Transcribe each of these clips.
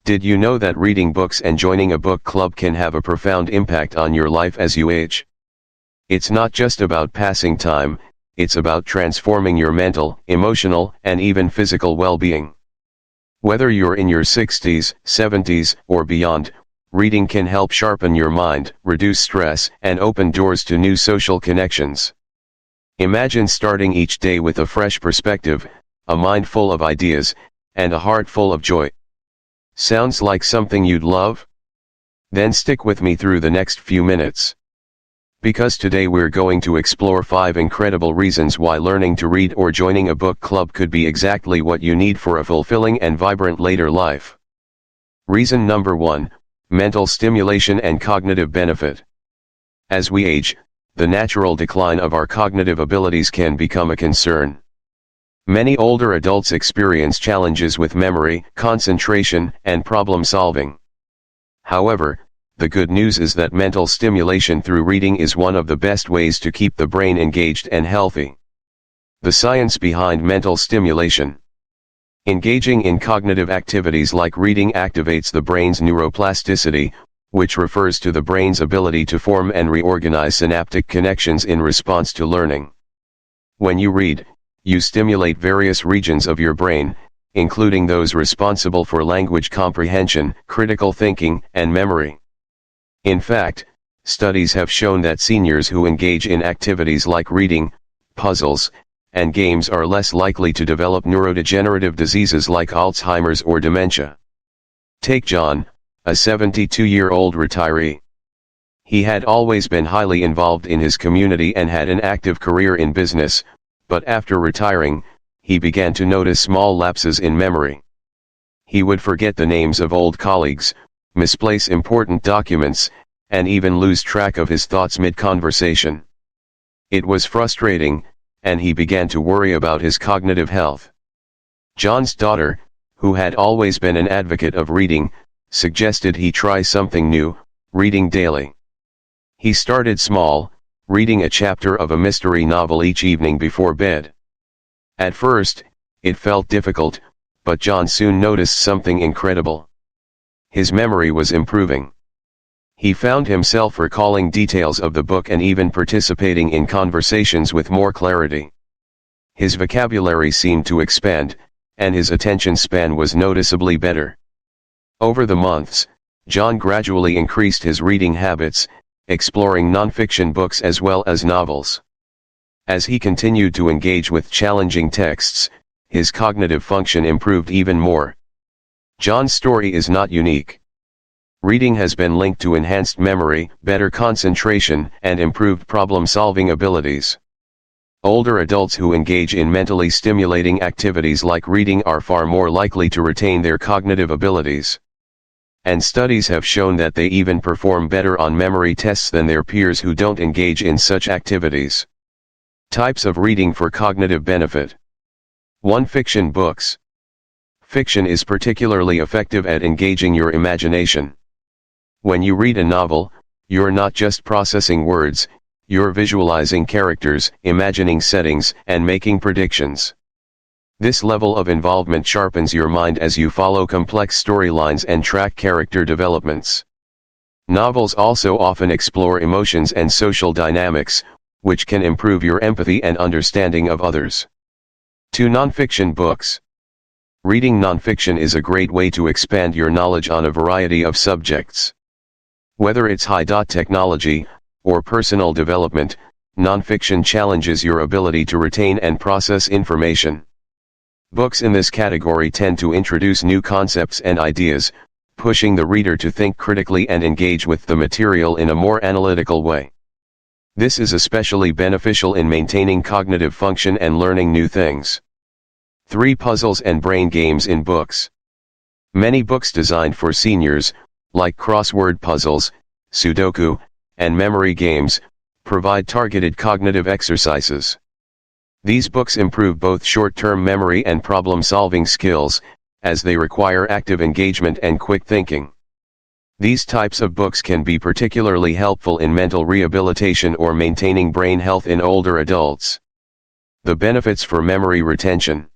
Did you know that reading books and joining a book club can have a profound impact on your life as you age? It's not just about passing time, it's about transforming your mental, emotional, and even physical well-being. Whether you're in your 60s, 70s, or beyond, reading can help sharpen your mind, reduce stress, and open doors to new social connections. Imagine starting each day with a fresh perspective, a mind full of ideas, and a heart full of joy. Sounds like something you'd love? Then stick with me through the next few minutes. Because today we're going to explore 5 incredible reasons why learning to read or joining a book club could be exactly what you need for a fulfilling and vibrant later life. Reason number 1, mental stimulation and cognitive benefit. As we age, the natural decline of our cognitive abilities can become a concern. Many older adults experience challenges with memory, concentration, and problem solving. However, the good news is that mental stimulation through reading is one of the best ways to keep the brain engaged and healthy. The science behind mental stimulation. Engaging in cognitive activities like reading activates the brain's neuroplasticity, which refers to the brain's ability to form and reorganize synaptic connections in response to learning. When you read, you stimulate various regions of your brain, including those responsible for language comprehension, critical thinking, and memory. In fact, studies have shown that seniors who engage in activities like reading, puzzles, and games are less likely to develop neurodegenerative diseases like Alzheimer's or dementia. Take John, a 72-year-old retiree. He had always been highly involved in his community and had an active career in business, but after retiring, he began to notice small lapses in memory. He would forget the names of old colleagues, misplace important documents, and even lose track of his thoughts mid-conversation. It was frustrating, and he began to worry about his cognitive health. John's daughter, who had always been an advocate of reading, suggested he try something new, reading daily. He started small, reading a chapter of a mystery novel each evening before bed. At first, it felt difficult, but John soon noticed something incredible. His memory was improving. He found himself recalling details of the book and even participating in conversations with more clarity. His vocabulary seemed to expand, and his attention span was noticeably better. Over the months, John gradually increased his reading habits, exploring nonfiction books as well as novels. As he continued to engage with challenging texts, his cognitive function improved even more. John's story is not unique. Reading has been linked to enhanced memory, better concentration, and improved problem-solving abilities. Older adults who engage in mentally stimulating activities like reading are far more likely to retain their cognitive abilities. And studies have shown that they even perform better on memory tests than their peers who don't engage in such activities. Types of reading for cognitive benefit. 1. Fiction books. Fiction is particularly effective at engaging your imagination. When you read a novel, you're not just processing words, you're visualizing characters, imagining settings, and making predictions. This level of involvement sharpens your mind as you follow complex storylines and track character developments. Novels also often explore emotions and social dynamics, which can improve your empathy and understanding of others. 2. Nonfiction books. Reading nonfiction is a great way to expand your knowledge on a variety of subjects. Whether it's high-tech technology, or personal development, nonfiction challenges your ability to retain and process information. Books in this category tend to introduce new concepts and ideas, pushing the reader to think critically and engage with the material in a more analytical way. This is especially beneficial in maintaining cognitive function and learning new things. 3. Puzzles and brain games in books. Many books designed for seniors, like crossword puzzles, Sudoku, and memory games, provide targeted cognitive exercises. These books improve both short-term memory and problem-solving skills, as they require active engagement and quick thinking. These types of books can be particularly helpful in mental rehabilitation or maintaining brain health in older adults. The benefits for memory retention.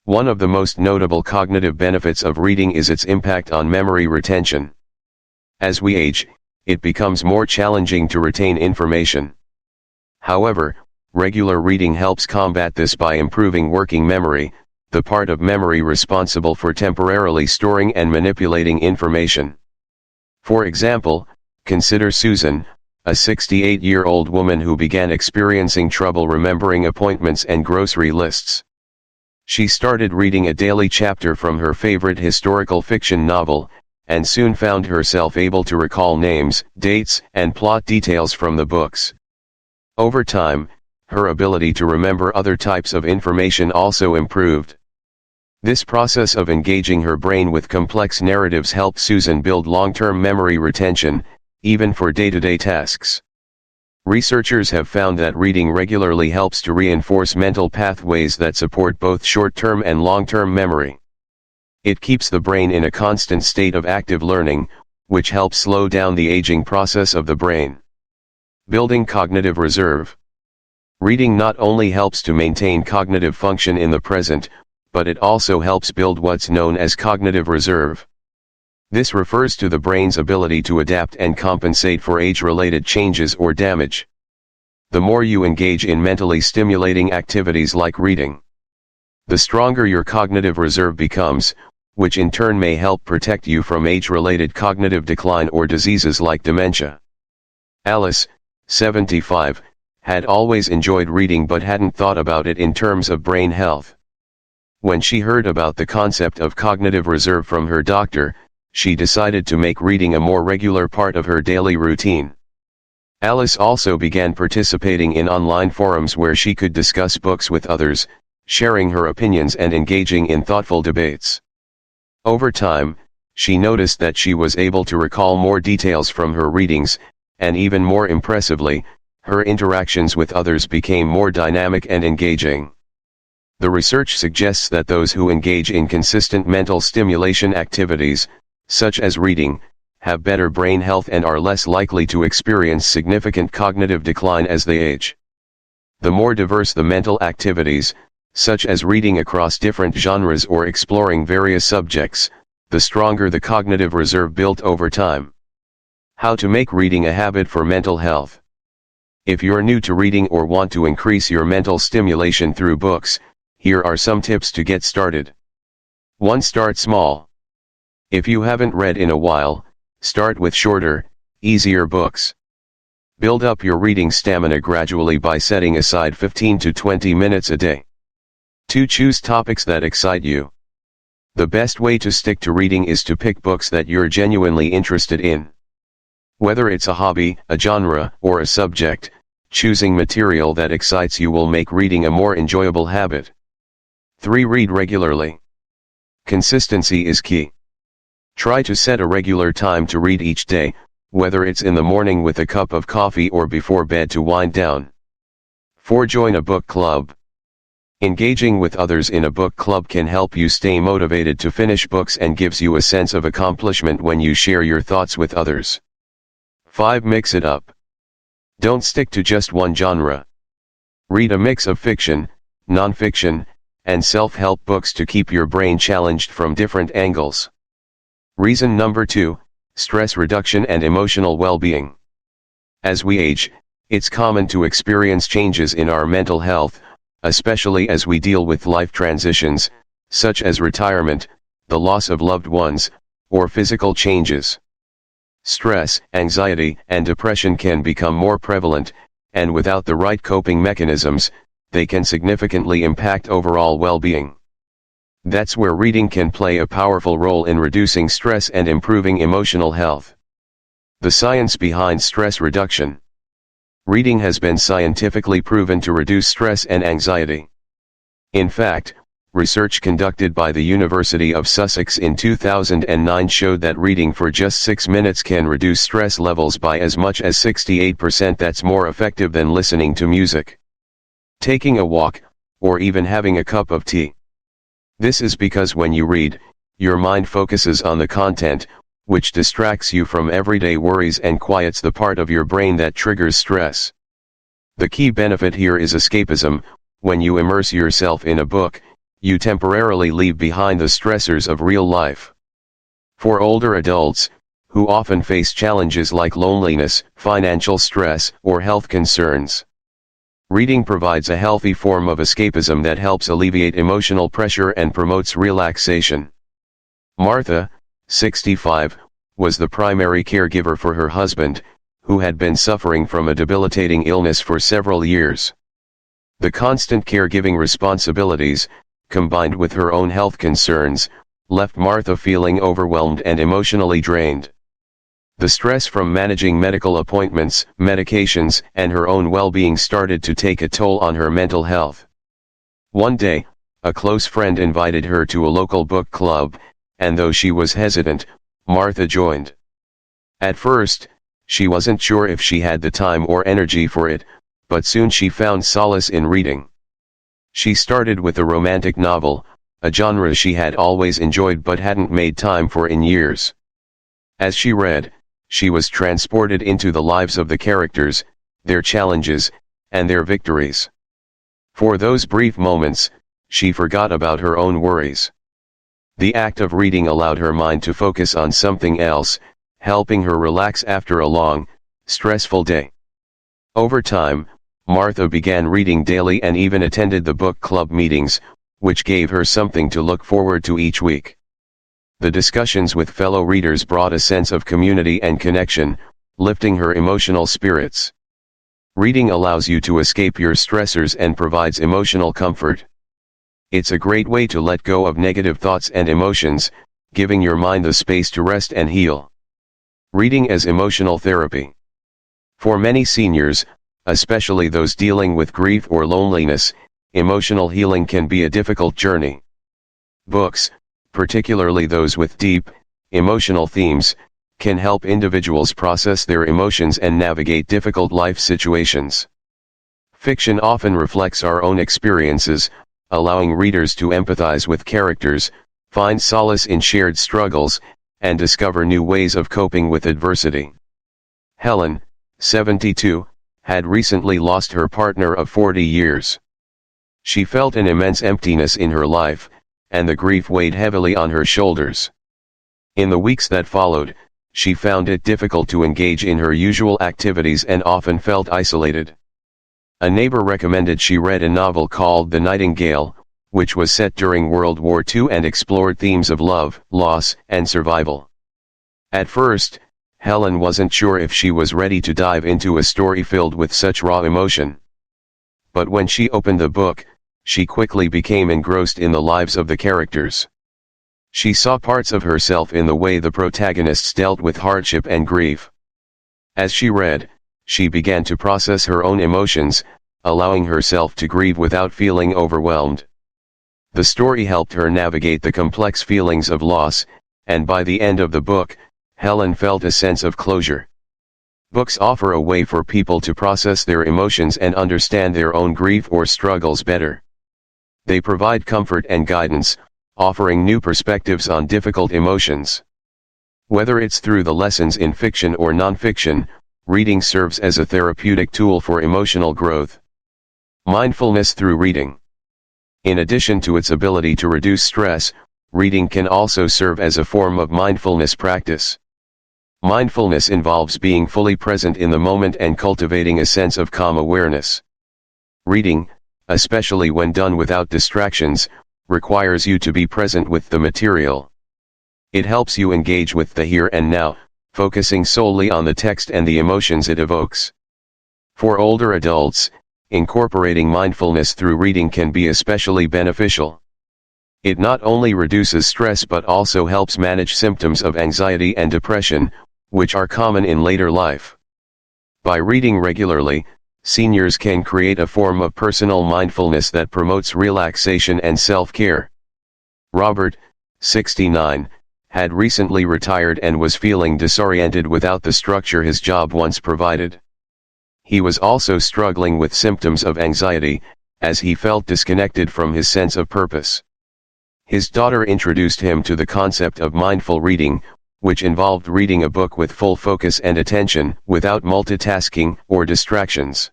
One of the most notable cognitive benefits of reading is its impact on memory retention. As we age, it becomes more challenging to retain information. However, regular reading helps combat this by improving working memory, the part of memory responsible for temporarily storing and manipulating information. For example, consider Susan, a 68-year-old woman who began experiencing trouble remembering appointments and grocery lists. She started reading a daily chapter from her favorite historical fiction novel, and soon found herself able to recall names, dates, and plot details from the books. Over time, her ability to remember other types of information also improved. This process of engaging her brain with complex narratives helped Susan build long-term memory retention, even for day-to-day tasks. Researchers have found that reading regularly helps to reinforce mental pathways that support both short-term and long-term memory. It keeps the brain in a constant state of active learning, which helps slow down the aging process of the brain. Building cognitive reserve. Reading not only helps to maintain cognitive function in the present, but it also helps build what's known as cognitive reserve. This refers to the brain's ability to adapt and compensate for age-related changes or damage. The more you engage in mentally stimulating activities like reading, the stronger your cognitive reserve becomes, which in turn may help protect you from age-related cognitive decline or diseases like dementia. Alice, 75, had always enjoyed reading but hadn't thought about it in terms of brain health. When she heard about the concept of cognitive reserve from her doctor, she decided to make reading a more regular part of her daily routine. Alice also began participating in online forums where she could discuss books with others, sharing her opinions and engaging in thoughtful debates. Over time, she noticed that she was able to recall more details from her readings, and even more impressively, her interactions with others became more dynamic and engaging. The research suggests that those who engage in consistent mental stimulation activities, such as reading, have better brain health and are less likely to experience significant cognitive decline as they age. The more diverse the mental activities, such as reading across different genres or exploring various subjects, the stronger the cognitive reserve built over time. How to make reading a habit for mental health. If you're new to reading or want to increase your mental stimulation through books, here are some tips to get started. 1. Start small. If you haven't read in a while, start with shorter, easier books. Build up your reading stamina gradually by setting aside 15 to 20 minutes a day. 2. Choose topics that excite you. The best way to stick to reading is to pick books that you're genuinely interested in. Whether it's a hobby, a genre, or a subject, choosing material that excites you will make reading a more enjoyable habit. 3. Read regularly. Consistency is key. Try to set a regular time to read each day, whether it's in the morning with a cup of coffee or before bed to wind down. 4. Join a book club. Engaging with others in a book club can help you stay motivated to finish books and gives you a sense of accomplishment when you share your thoughts with others. 5. Mix it up. Don't stick to just one genre. Read a mix of fiction, non-fiction, and self-help books to keep your brain challenged from different angles. Reason number 2, stress reduction and emotional well-being. As we age, it's common to experience changes in our mental health, especially as we deal with life transitions, such as retirement, the loss of loved ones, or physical changes. Stress, anxiety, and depression can become more prevalent, and without the right coping mechanisms, they can significantly impact overall well-being. That's where reading can play a powerful role in reducing stress and improving emotional health. The science behind stress reduction. Reading has been scientifically proven to reduce stress and anxiety. In fact, research conducted by the University of Sussex in 2009 showed that reading for just 6 minutes can reduce stress levels by as much as 68%. That's more effective than listening to music, taking a walk, or even having a cup of tea. This is because when you read, your mind focuses on the content, which distracts you from everyday worries and quiets the part of your brain that triggers stress. The key benefit here is escapism. When you immerse yourself in a book, you temporarily leave behind the stressors of real life. For older adults, who often face challenges like loneliness, financial stress, or health concerns, reading provides a healthy form of escapism that helps alleviate emotional pressure and promotes relaxation. Martha, 65, was the primary caregiver for her husband, who had been suffering from a debilitating illness for several years. The constant caregiving responsibilities, combined with her own health concerns, left Martha feeling overwhelmed and emotionally drained. The stress from managing medical appointments, medications, and her own well-being started to take a toll on her mental health. One day, a close friend invited her to a local book club, and though she was hesitant, Martha joined. At first, she wasn't sure if she had the time or energy for it, but soon she found solace in reading. She started with a romantic novel, a genre she had always enjoyed but hadn't made time for in years. As she read, she was transported into the lives of the characters, their challenges, and their victories. For those brief moments, she forgot about her own worries. The act of reading allowed her mind to focus on something else, helping her relax after a long, stressful day. Over time, Martha began reading daily and even attended the book club meetings, which gave her something to look forward to each week. The discussions with fellow readers brought a sense of community and connection, lifting her emotional spirits. Reading allows you to escape your stressors and provides emotional comfort. It's a great way to let go of negative thoughts and emotions, giving your mind the space to rest and heal. Reading as emotional therapy. For many seniors, especially those dealing with grief or loneliness, emotional healing can be a difficult journey. Books, particularly those with deep, emotional themes, can help individuals process their emotions and navigate difficult life situations. Fiction often reflects our own experiences, allowing readers to empathize with characters, find solace in shared struggles, and discover new ways of coping with adversity. Helen, 72, had recently lost her partner of 40 years. She felt an immense emptiness in her life, and the grief weighed heavily on her shoulders. In the weeks that followed, she found it difficult to engage in her usual activities and often felt isolated. A neighbor recommended she read a novel called The Nightingale, which was set during World War II and explored themes of love, loss, and survival. At first, Helen wasn't sure if she was ready to dive into a story filled with such raw emotion. But when she opened the book, she quickly became engrossed in the lives of the characters. She saw parts of herself in the way the protagonists dealt with hardship and grief. As she read, she began to process her own emotions, allowing herself to grieve without feeling overwhelmed. The story helped her navigate the complex feelings of loss, and by the end of the book, Helen felt a sense of closure. Books offer a way for people to process their emotions and understand their own grief or struggles better. They provide comfort and guidance, offering new perspectives on difficult emotions. Whether it's through the lessons in fiction or nonfiction, reading serves as a therapeutic tool for emotional growth. Mindfulness through reading. In addition to its ability to reduce stress, reading can also serve as a form of mindfulness practice. Mindfulness involves being fully present in the moment and cultivating a sense of calm awareness. Reading, especially when done without distractions, requires you to be present with the material. It helps you engage with the here and now, focusing solely on the text and the emotions it evokes. For older adults, incorporating mindfulness through reading can be especially beneficial. It not only reduces stress but also helps manage symptoms of anxiety and depression, which are common in later life. By reading regularly, seniors can create a form of personal mindfulness that promotes relaxation and self-care. Robert, 69, had recently retired and was feeling disoriented without the structure his job once provided. He was also struggling with symptoms of anxiety, as he felt disconnected from his sense of purpose. His daughter introduced him to the concept of mindful reading, which involved reading a book with full focus and attention, without multitasking or distractions.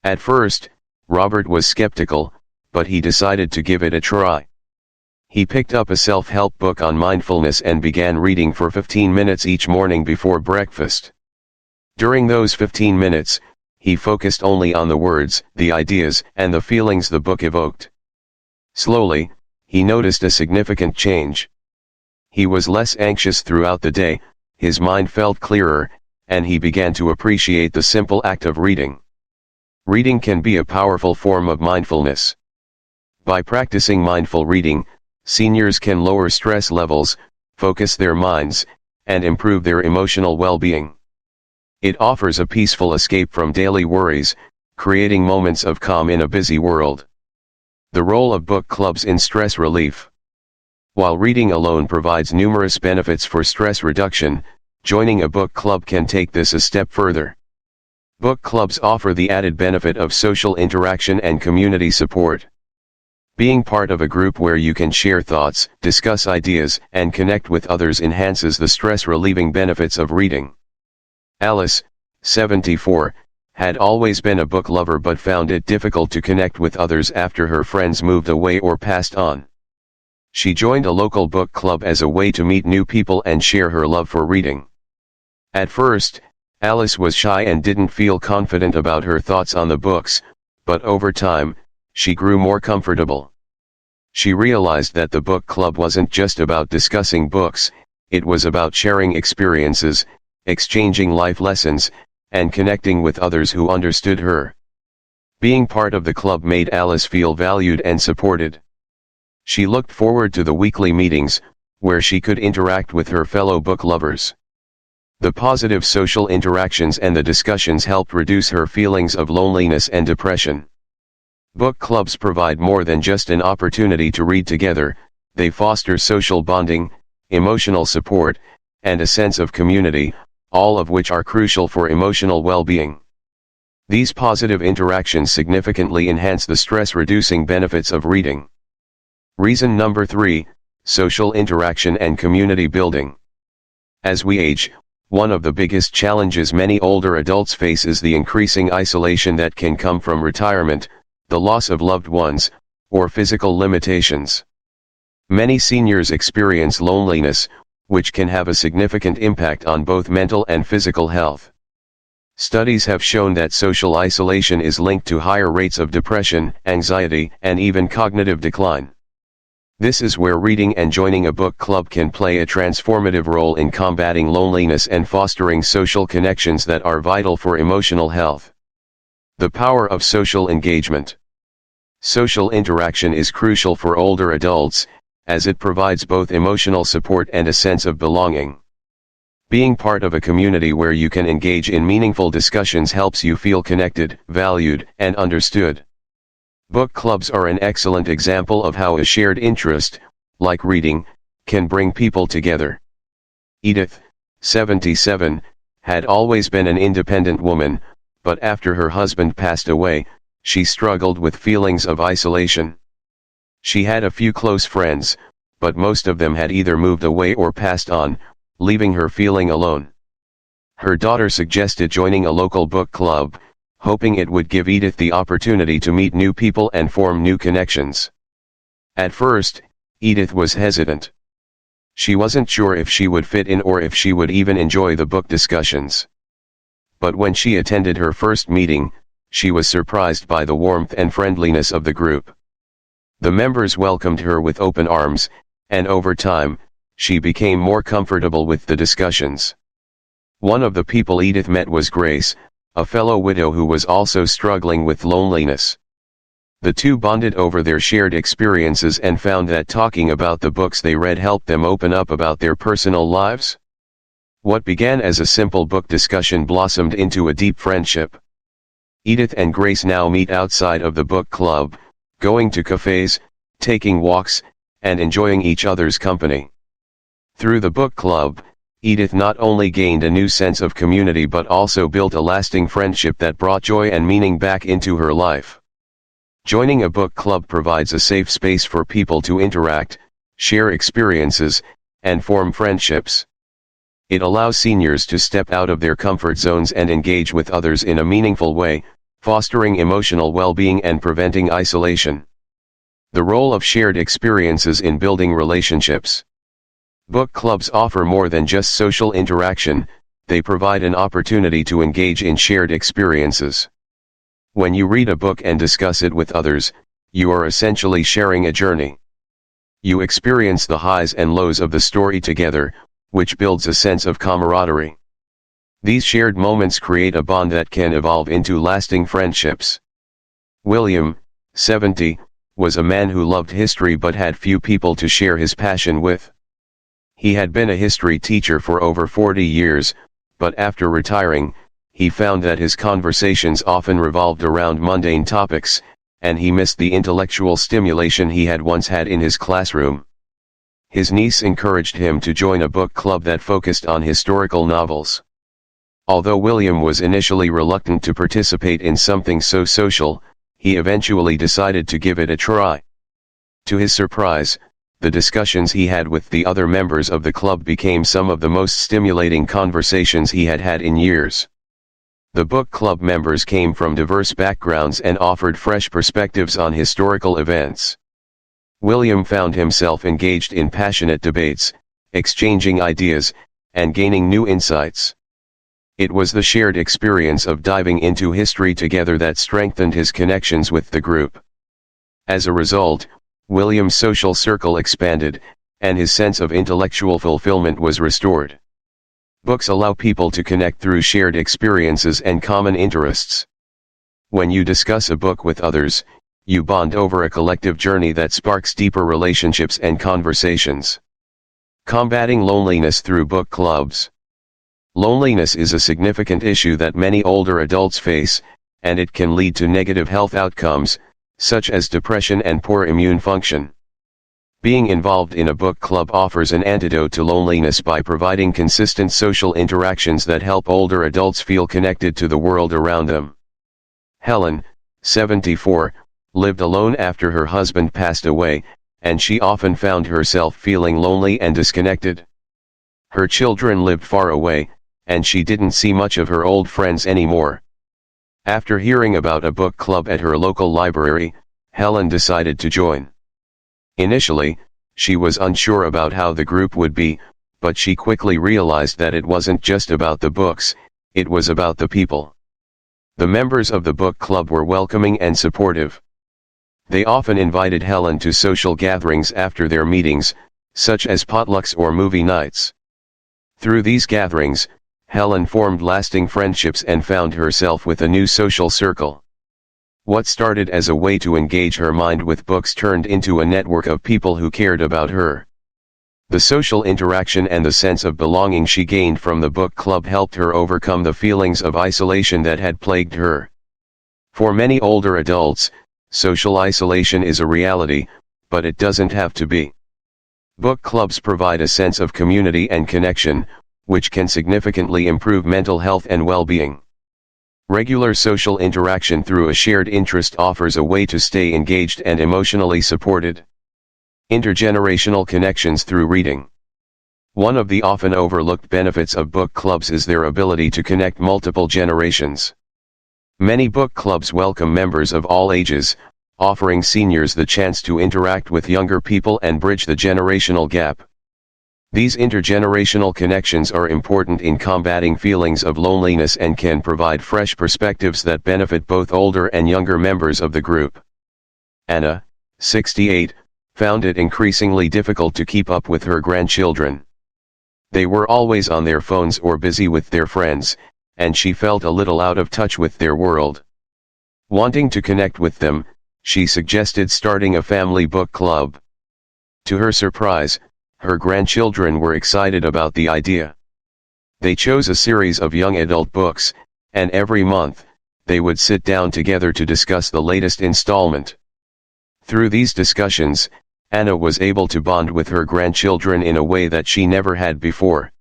At first, Robert was skeptical, but he decided to give it a try. He picked up a self-help book on mindfulness and began reading for 15 minutes each morning before breakfast. During those 15 minutes, he focused only on the words, the ideas, and the feelings the book evoked. Slowly, he noticed a significant change. He was less anxious throughout the day, his mind felt clearer, and he began to appreciate the simple act of reading. Reading can be a powerful form of mindfulness. By practicing mindful reading, seniors can lower stress levels, focus their minds, and improve their emotional well-being. It offers a peaceful escape from daily worries, creating moments of calm in a busy world. The role of book clubs in stress relief. While reading alone provides numerous benefits for stress reduction, joining a book club can take this a step further. Book clubs offer the added benefit of social interaction and community support. Being part of a group where you can share thoughts, discuss ideas, and connect with others enhances the stress-relieving benefits of reading. Alice, 74, had always been a book lover but found it difficult to connect with others after her friends moved away or passed on. She joined a local book club as a way to meet new people and share her love for reading. At first, Alice was shy and didn't feel confident about her thoughts on the books, but over time, she grew more comfortable. She realized that the book club wasn't just about discussing books, it was about sharing experiences, exchanging life lessons, and connecting with others who understood her. Being part of the club made Alice feel valued and supported. She looked forward to the weekly meetings, where she could interact with her fellow book lovers. The positive social interactions and the discussions helped reduce her feelings of loneliness and depression. Book clubs provide more than just an opportunity to read together, they foster social bonding, emotional support, and a sense of community, all of which are crucial for emotional well-being. These positive interactions significantly enhance the stress-reducing benefits of reading. Reason number 3, social interaction and community building. As we age, one of the biggest challenges many older adults face is the increasing isolation that can come from retirement, the loss of loved ones, or physical limitations. Many seniors experience loneliness, which can have a significant impact on both mental and physical health. Studies have shown that social isolation is linked to higher rates of depression, anxiety, and even cognitive decline. This is where reading and joining a book club can play a transformative role in combating loneliness and fostering social connections that are vital for emotional health. The power of social engagement. Social interaction is crucial for older adults, as it provides both emotional support and a sense of belonging. Being part of a community where you can engage in meaningful discussions helps you feel connected, valued, and understood. Book clubs are an excellent example of how a shared interest, like reading, can bring people together. Edith, 77, had always been an independent woman, but after her husband passed away, she struggled with feelings of isolation. She had a few close friends, but most of them had either moved away or passed on, leaving her feeling alone. Her daughter suggested joining a local book club, hoping it would give Edith the opportunity to meet new people and form new connections. At first, Edith was hesitant. She wasn't sure if she would fit in or if she would even enjoy the book discussions. But when she attended her first meeting, she was surprised by the warmth and friendliness of the group. The members welcomed her with open arms, and over time, she became more comfortable with the discussions. One of the people Edith met was Grace, a fellow widow who was also struggling with loneliness. The two bonded over their shared experiences and found that talking about the books they read helped them open up about their personal lives. What began as a simple book discussion blossomed into a deep friendship. Edith and Grace now meet outside of the book club, going to cafes, taking walks, and enjoying each other's company. Through the book club, Edith not only gained a new sense of community but also built a lasting friendship that brought joy and meaning back into her life. Joining a book club provides a safe space for people to interact, share experiences, and form friendships. It allows seniors to step out of their comfort zones and engage with others in a meaningful way, fostering emotional well-being and preventing isolation. The role of shared experiences in building relationships. Book clubs offer more than just social interaction, they provide an opportunity to engage in shared experiences. When you read a book and discuss it with others, you are essentially sharing a journey. You experience the highs and lows of the story together, which builds a sense of camaraderie. These shared moments create a bond that can evolve into lasting friendships. William, 70, was a man who loved history but had few people to share his passion with. He had been a history teacher for over 40 years, but after retiring, he found that his conversations often revolved around mundane topics, and he missed the intellectual stimulation he had once had in his classroom. His niece encouraged him to join a book club that focused on historical novels. Although William was initially reluctant to participate in something so social, he eventually decided to give it a try. To his surprise, the discussions he had with the other members of the club became some of the most stimulating conversations he had had in years. The book club members came from diverse backgrounds and offered fresh perspectives on historical events. William found himself engaged in passionate debates, exchanging ideas, and gaining new insights. It was the shared experience of diving into history together that strengthened his connections with the group. As a result, William's social circle expanded, and his sense of intellectual fulfillment was restored. Books allow people to connect through shared experiences and common interests. When you discuss a book with others, you bond over a collective journey that sparks deeper relationships and conversations. Combating loneliness through book clubs. Loneliness is a significant issue that many older adults face, and it can lead to negative health outcomes, such as depression and poor immune function. Being involved in a book club offers an antidote to loneliness by providing consistent social interactions that help older adults feel connected to the world around them. Helen, 74, lived alone after her husband passed away, and she often found herself feeling lonely and disconnected. Her children lived far away, and she didn't see much of her old friends anymore. After hearing about a book club at her local library, Helen decided to join. Initially, she was unsure about how the group would be, but she quickly realized that it wasn't just about the books, it was about the people. The members of the book club were welcoming and supportive. They often invited Helen to social gatherings after their meetings, such as potlucks or movie nights. Through these gatherings, Helen formed lasting friendships and found herself with a new social circle. What started as a way to engage her mind with books turned into a network of people who cared about her. The social interaction and the sense of belonging she gained from the book club helped her overcome the feelings of isolation that had plagued her. For many older adults, social isolation is a reality, but it doesn't have to be. Book clubs provide a sense of community and connection, which can significantly improve mental health and well-being. Regular social interaction through a shared interest offers a way to stay engaged and emotionally supported. Intergenerational connections through reading. One of the often overlooked benefits of book clubs is their ability to connect multiple generations. Many book clubs welcome members of all ages, offering seniors the chance to interact with younger people and bridge the generational gap. These intergenerational connections are important in combating feelings of loneliness and can provide fresh perspectives that benefit both older and younger members of the group. Anna, 68, found it increasingly difficult to keep up with her grandchildren. They were always on their phones or busy with their friends, and she felt a little out of touch with their world. Wanting to connect with them, she suggested starting a family book club. To her surprise, her grandchildren were excited about the idea. They chose a series of young adult books, and every month, they would sit down together to discuss the latest installment. Through these discussions, Anna was able to bond with her grandchildren in a way that she never had before.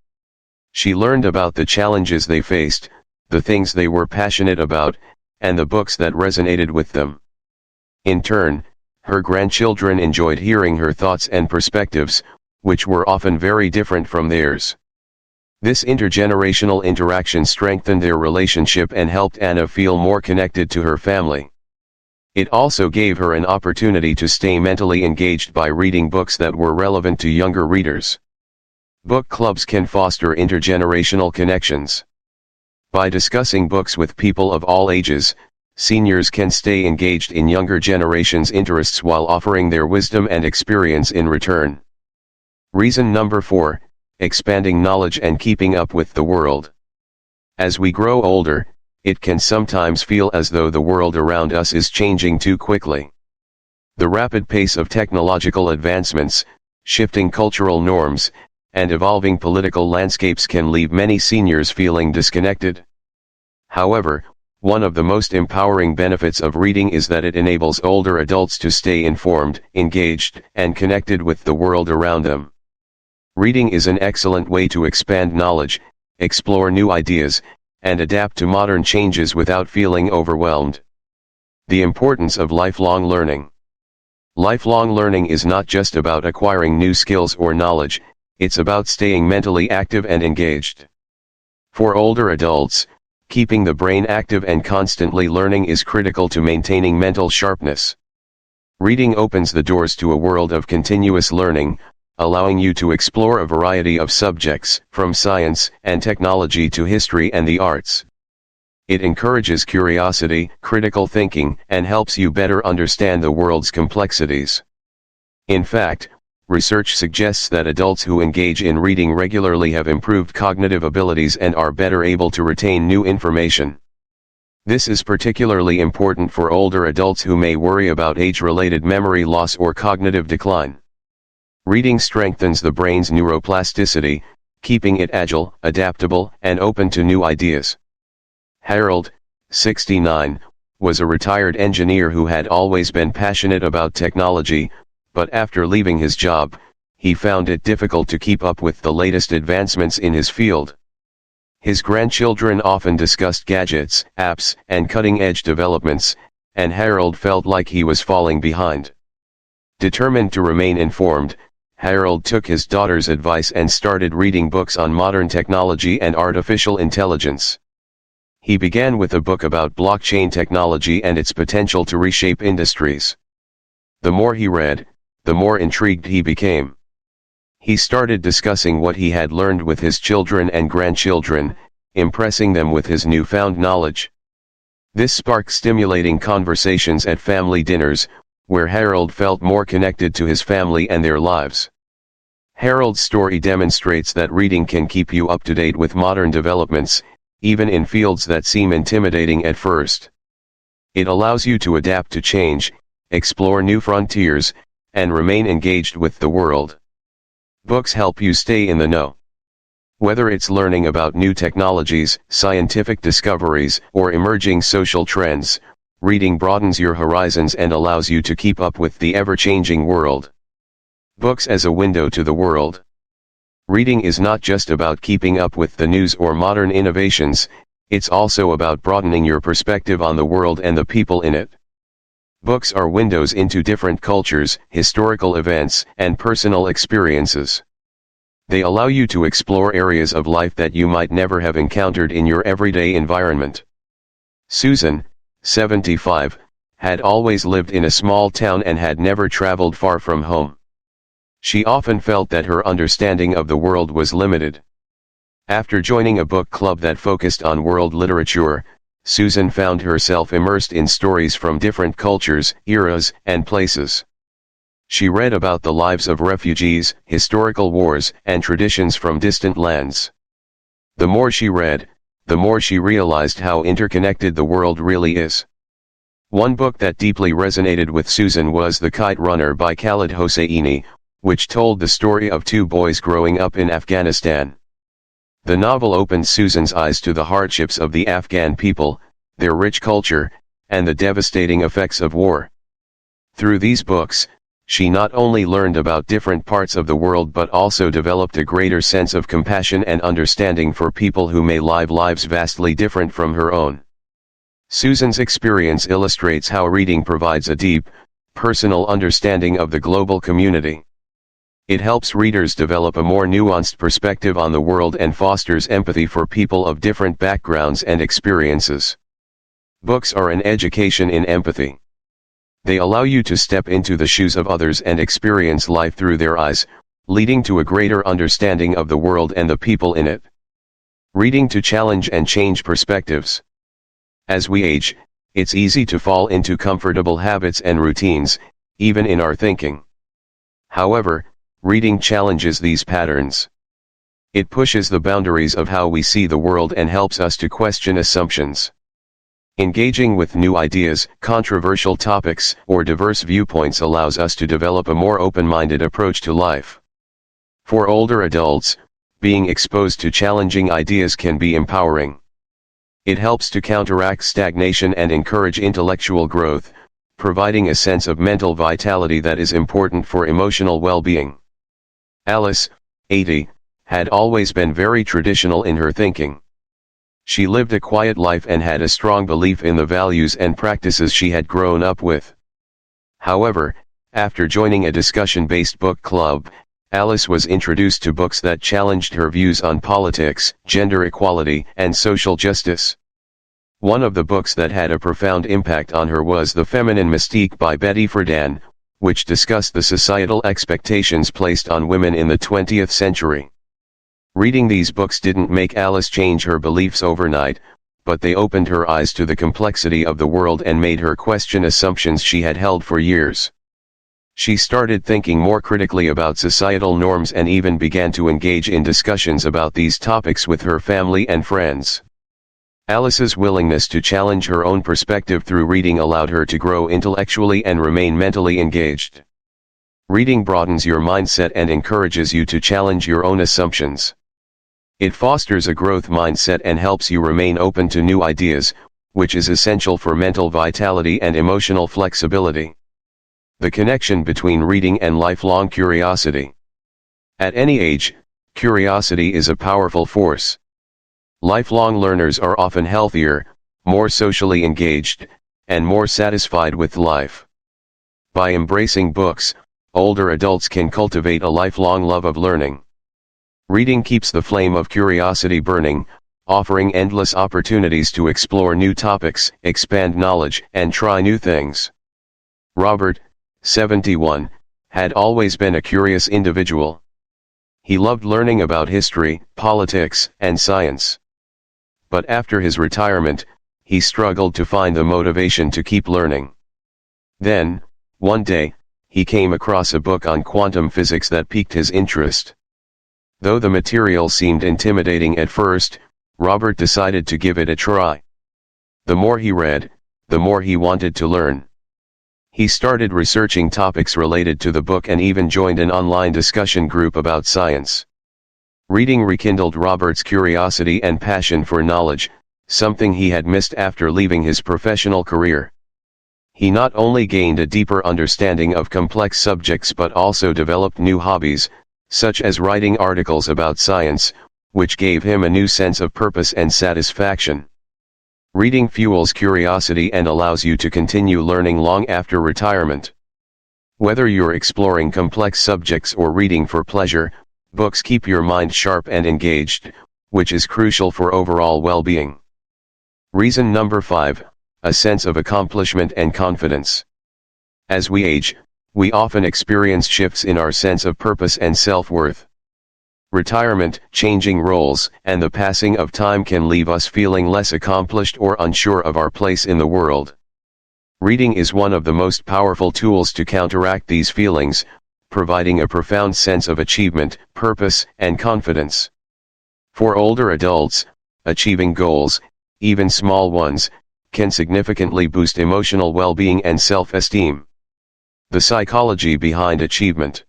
She learned about the challenges they faced, the things they were passionate about, and the books that resonated with them. In turn, her grandchildren enjoyed hearing her thoughts and perspectives, which were often very different from theirs. This intergenerational interaction strengthened their relationship and helped Anna feel more connected to her family. It also gave her an opportunity to stay mentally engaged by reading books that were relevant to younger readers. Book clubs can foster intergenerational connections. By discussing books with people of all ages, seniors can stay engaged in younger generations' interests while offering their wisdom and experience in return. Reason number 4, expanding knowledge and keeping up with the world. As we grow older, it can sometimes feel as though the world around us is changing too quickly. The rapid pace of technological advancements, shifting cultural norms, and evolving political landscapes can leave many seniors feeling disconnected. However, one of the most empowering benefits of reading is that it enables older adults to stay informed, engaged, and connected with the world around them. Reading is an excellent way to expand knowledge, explore new ideas, and adapt to modern changes without feeling overwhelmed. The importance of lifelong learning. Lifelong learning is not just about acquiring new skills or knowledge, it's about staying mentally active and engaged. For older adults, keeping the brain active and constantly learning is critical to maintaining mental sharpness. Reading opens the doors to a world of continuous learning, allowing you to explore a variety of subjects, from science and technology to history and the arts. It encourages curiosity, critical thinking, and helps you better understand the world's complexities. In fact, research suggests that adults who engage in reading regularly have improved cognitive abilities and are better able to retain new information. This is particularly important for older adults who may worry about age-related memory loss or cognitive decline. Reading strengthens the brain's neuroplasticity, keeping it agile, adaptable, and open to new ideas. Harold, 69, was a retired engineer who had always been passionate about technology, but after leaving his job, he found it difficult to keep up with the latest advancements in his field. His grandchildren often discussed gadgets, apps, and cutting-edge developments, and Harold felt like he was falling behind. Determined to remain informed, Harold took his daughter's advice and started reading books on modern technology and artificial intelligence. He began with a book about blockchain technology and its potential to reshape industries. The more he read, the more intrigued he became. He started discussing what he had learned with his children and grandchildren, impressing them with his newfound knowledge. This sparked stimulating conversations at family dinners, where Harold felt more connected to his family and their lives. Harold's story demonstrates that reading can keep you up to date with modern developments, even in fields that seem intimidating at first. It allows you to adapt to change, explore new frontiers, and remain engaged with the world. Books help you stay in the know. Whether it's learning about new technologies, scientific discoveries, or emerging social trends, reading broadens your horizons and allows you to keep up with the ever-changing world. Books as a window to the world. Reading is not just about keeping up with the news or modern innovations, it's also about broadening your perspective on the world and the people in it. Books are windows into different cultures, historical events, and personal experiences. They allow you to explore areas of life that you might never have encountered in your everyday environment. Susan, 75, had always lived in a small town and had never traveled far from home. She often felt that her understanding of the world was limited. After joining a book club that focused on world literature, Susan found herself immersed in stories from different cultures, eras, and places. She read about the lives of refugees, historical wars, and traditions from distant lands. The more she read, the more she realized how interconnected the world really is. One book that deeply resonated with Susan was The Kite Runner by Khaled Hosseini, which told the story of two boys growing up in Afghanistan. The novel opened Susan's eyes to the hardships of the Afghan people, their rich culture, and the devastating effects of war. Through these books, she not only learned about different parts of the world but also developed a greater sense of compassion and understanding for people who may live lives vastly different from her own. Susan's experience illustrates how reading provides a deep, personal understanding of the global community. It helps readers develop a more nuanced perspective on the world and fosters empathy for people of different backgrounds and experiences. Books are an education in empathy. They allow you to step into the shoes of others and experience life through their eyes, leading to a greater understanding of the world and the people in it. Reading to challenge and change perspectives. As we age, it's easy to fall into comfortable habits and routines, even in our thinking. However, reading challenges these patterns. It pushes the boundaries of how we see the world and helps us to question assumptions. Engaging with new ideas, controversial topics, or diverse viewpoints allows us to develop a more open-minded approach to life. For older adults, being exposed to challenging ideas can be empowering. It helps to counteract stagnation and encourage intellectual growth, providing a sense of mental vitality that is important for emotional well-being. Alice, 80, had always been very traditional in her thinking. She lived a quiet life and had a strong belief in the values and practices she had grown up with. However, after joining a discussion-based book club, Alice was introduced to books that challenged her views on politics, gender equality, and social justice. One of the books that had a profound impact on her was The Feminine Mystique by Betty Friedan, which discussed the societal expectations placed on women in the 20th century. Reading these books didn't make Alice change her beliefs overnight, but they opened her eyes to the complexity of the world and made her question assumptions she had held for years. She started thinking more critically about societal norms and even began to engage in discussions about these topics with her family and friends. Alice's willingness to challenge her own perspective through reading allowed her to grow intellectually and remain mentally engaged. Reading broadens your mindset and encourages you to challenge your own assumptions. It fosters a growth mindset and helps you remain open to new ideas, which is essential for mental vitality and emotional flexibility. The connection between reading and lifelong curiosity. At any age, curiosity is a powerful force. Lifelong learners are often healthier, more socially engaged, and more satisfied with life. By embracing books, older adults can cultivate a lifelong love of learning. Reading keeps the flame of curiosity burning, offering endless opportunities to explore new topics, expand knowledge, and try new things. Robert, 71, had always been a curious individual. He loved learning about history, politics, and science. But after his retirement, he struggled to find the motivation to keep learning. Then, one day, he came across a book on quantum physics that piqued his interest. Though the material seemed intimidating at first, Robert decided to give it a try. The more he read, the more he wanted to learn. He started researching topics related to the book and even joined an online discussion group about science. Reading rekindled Robert's curiosity and passion for knowledge, something he had missed after leaving his professional career. He not only gained a deeper understanding of complex subjects but also developed new hobbies, such as writing articles about science, which gave him a new sense of purpose and satisfaction. Reading fuels curiosity and allows you to continue learning long after retirement. Whether you're exploring complex subjects or reading for pleasure, books keep your mind sharp and engaged, which is crucial for overall well-being. Reason number 5, a sense of accomplishment and confidence. As we age, we often experience shifts in our sense of purpose and self-worth. Retirement, changing roles, and the passing of time can leave us feeling less accomplished or unsure of our place in the world. Reading is one of the most powerful tools to counteract these feelings, providing a profound sense of achievement, purpose, and confidence. For older adults, achieving goals, even small ones, can significantly boost emotional well-being and self-esteem. The psychology behind achievement.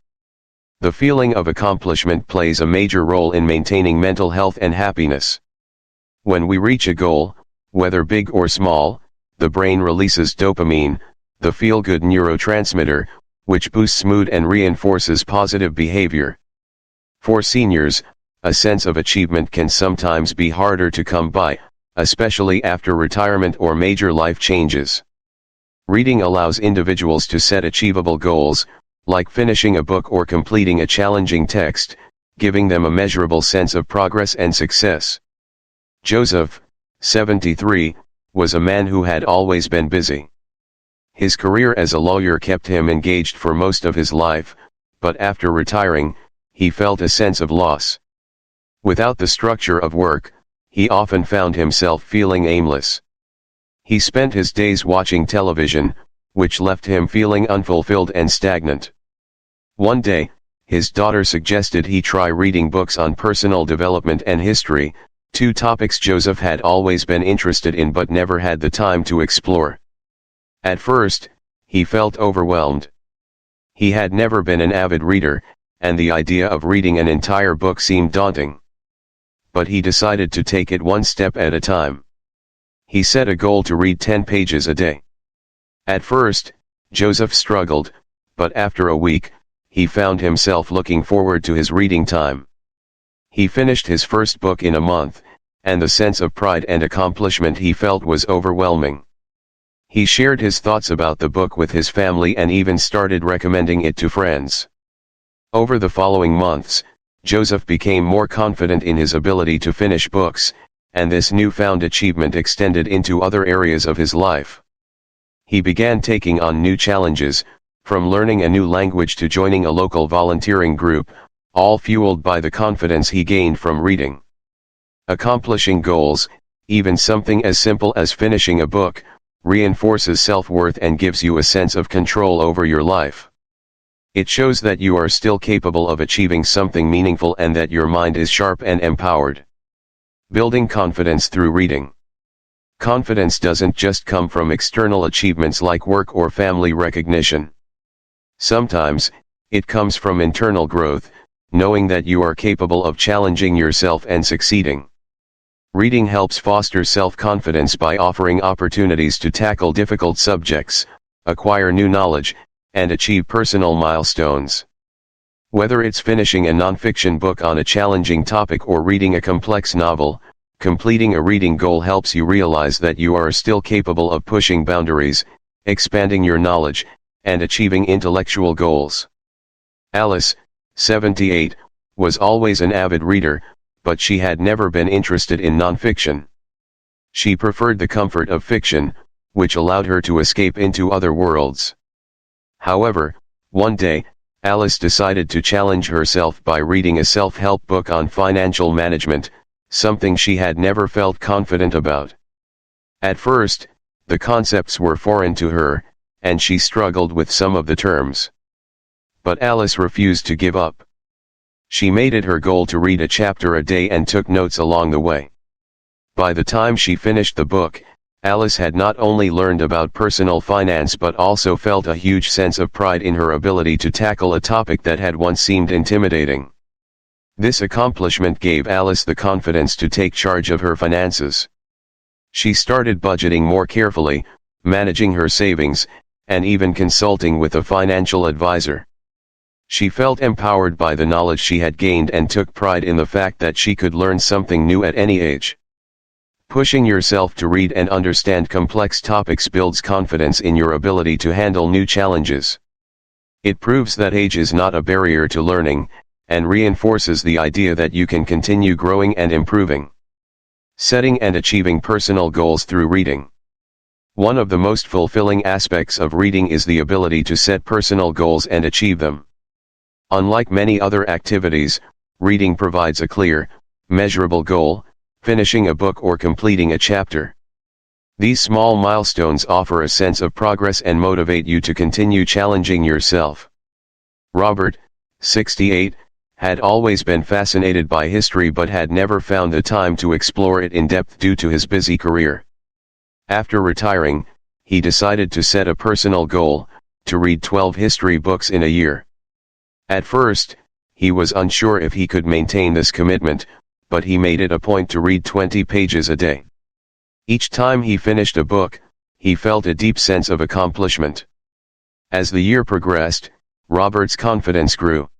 The feeling of accomplishment plays a major role in maintaining mental health and happiness. When we reach a goal, whether big or small, the brain releases dopamine, the feel-good neurotransmitter, which boosts mood and reinforces positive behavior. For seniors, a sense of achievement can sometimes be harder to come by, especially after retirement or major life changes. Reading allows individuals to set achievable goals, like finishing a book or completing a challenging text, giving them a measurable sense of progress and success. Joseph, 73, was a man who had always been busy. His career as a lawyer kept him engaged for most of his life, but after retiring, he felt a sense of loss. Without the structure of work, he often found himself feeling aimless. He spent his days watching television, which left him feeling unfulfilled and stagnant. One day, his daughter suggested he try reading books on personal development and history, two topics Joseph had always been interested in but never had the time to explore. At first, he felt overwhelmed. He had never been an avid reader, and the idea of reading an entire book seemed daunting. But he decided to take it one step at a time. He set a goal to read 10 pages a day. At first, Joseph struggled, but after a week, he found himself looking forward to his reading time. He finished his first book in a month, and the sense of pride and accomplishment he felt was overwhelming. He shared his thoughts about the book with his family and even started recommending it to friends. Over the following months, Joseph became more confident in his ability to finish books, and this newfound achievement extended into other areas of his life. He began taking on new challenges, from learning a new language to joining a local volunteering group, all fueled by the confidence he gained from reading. Accomplishing goals, even something as simple as finishing a book, reinforces self-worth and gives you a sense of control over your life. It shows that you are still capable of achieving something meaningful and that your mind is sharp and empowered. Building confidence through reading. Confidence doesn't just come from external achievements like work or family recognition. Sometimes, it comes from internal growth, knowing that you are capable of challenging yourself and succeeding. Reading helps foster self-confidence by offering opportunities to tackle difficult subjects, acquire new knowledge, and achieve personal milestones. Whether it's finishing a nonfiction book on a challenging topic or reading a complex novel, completing a reading goal helps you realize that you are still capable of pushing boundaries, expanding your knowledge, and achieving intellectual goals. Alice, 78, was always an avid reader, but she had never been interested in nonfiction. She preferred the comfort of fiction, which allowed her to escape into other worlds. However, one day, Alice decided to challenge herself by reading a self-help book on financial management, something she had never felt confident about. At first, the concepts were foreign to her, and she struggled with some of the terms. But Alice refused to give up. She made it her goal to read a chapter a day and took notes along the way. By the time she finished the book, Alice had not only learned about personal finance but also felt a huge sense of pride in her ability to tackle a topic that had once seemed intimidating. This accomplishment gave Alice the confidence to take charge of her finances. She started budgeting more carefully, managing her savings, and even consulting with a financial advisor. She felt empowered by the knowledge she had gained and took pride in the fact that she could learn something new at any age. Pushing yourself to read and understand complex topics builds confidence in your ability to handle new challenges. It proves that age is not a barrier to learning, and reinforces the idea that you can continue growing and improving. Setting and achieving personal goals through reading. One of the most fulfilling aspects of reading is the ability to set personal goals and achieve them. Unlike many other activities, reading provides a clear, measurable goal, finishing a book or completing a chapter. These small milestones offer a sense of progress and motivate you to continue challenging yourself. Robert, 68, had always been fascinated by history but had never found the time to explore it in depth due to his busy career. After retiring, he decided to set a personal goal, to read 12 history books in a year. At first, he was unsure if he could maintain this commitment, but he made it a point to read 20 pages a day. Each time he finished a book, he felt a deep sense of accomplishment. As the year progressed, Robert's confidence grew.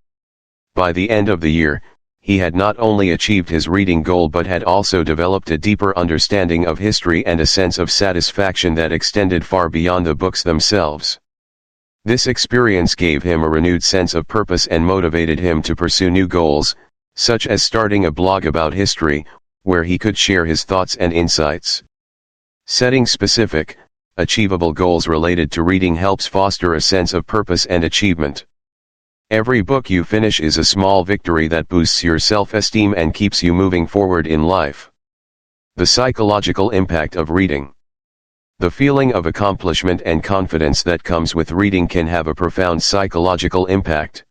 By the end of the year, he had not only achieved his reading goal but had also developed a deeper understanding of history and a sense of satisfaction that extended far beyond the books themselves. This experience gave him a renewed sense of purpose and motivated him to pursue new goals, such as starting a blog about history, where he could share his thoughts and insights. Setting specific, achievable goals related to reading helps foster a sense of purpose and achievement. Every book you finish is a small victory that boosts your self-esteem and keeps you moving forward in life. The psychological impact of reading. The feeling of accomplishment and confidence that comes with reading can have a profound psychological impact.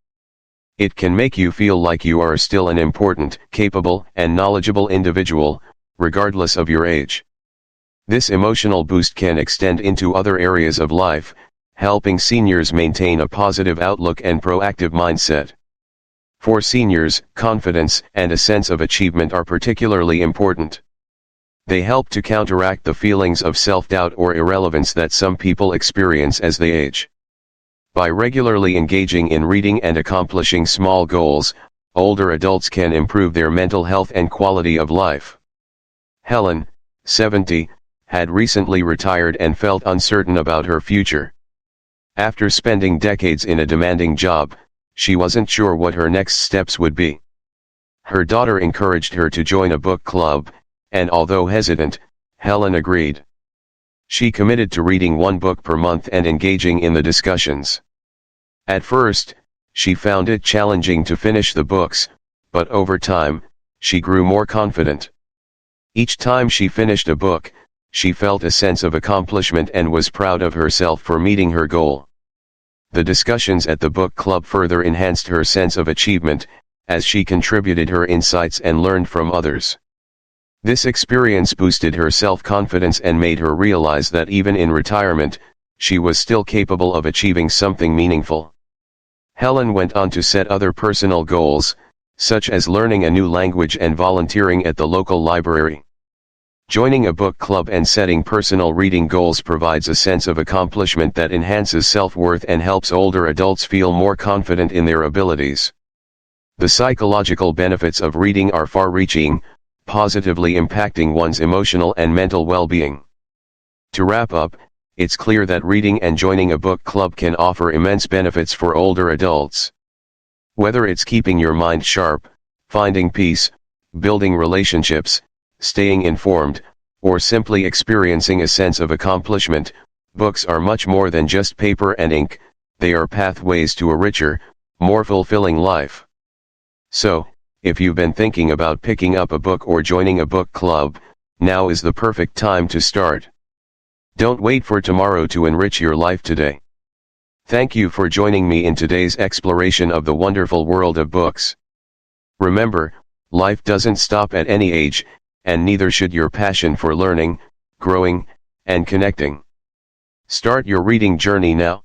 It can make you feel like you are still an important, capable, and knowledgeable individual, regardless of your age. This emotional boost can extend into other areas of life, helping seniors maintain a positive outlook and proactive mindset. For seniors, confidence and a sense of achievement are particularly important. They help to counteract the feelings of self-doubt or irrelevance that some people experience as they age. By regularly engaging in reading and accomplishing small goals, older adults can improve their mental health and quality of life. Helen, 70, had recently retired and felt uncertain about her future. After spending decades in a demanding job, she wasn't sure what her next steps would be. Her daughter encouraged her to join a book club, and although hesitant, Helen agreed. She committed to reading one book per month and engaging in the discussions. At first, she found it challenging to finish the books, but over time, she grew more confident. Each time she finished a book, she felt a sense of accomplishment and was proud of herself for meeting her goal. The discussions at the book club further enhanced her sense of achievement, as she contributed her insights and learned from others. This experience boosted her self-confidence and made her realize that even in retirement, she was still capable of achieving something meaningful. Helen went on to set other personal goals, such as learning a new language and volunteering at the local library. Joining a book club and setting personal reading goals provides a sense of accomplishment that enhances self-worth and helps older adults feel more confident in their abilities. The psychological benefits of reading are far-reaching, positively impacting one's emotional and mental well-being. To wrap up, it's clear that reading and joining a book club can offer immense benefits for older adults. Whether it's keeping your mind sharp, finding peace, building relationships, staying informed, or simply experiencing a sense of accomplishment, books are much more than just paper and ink. They are pathways to a richer, more fulfilling life. So, if you've been thinking about picking up a book or joining a book club, now is the perfect time to start. Don't wait for tomorrow to enrich your life today. Thank you for joining me in today's exploration of the wonderful world of books. Remember, life doesn't stop at any age, and neither should your passion for learning, growing, and connecting. Start your reading journey now.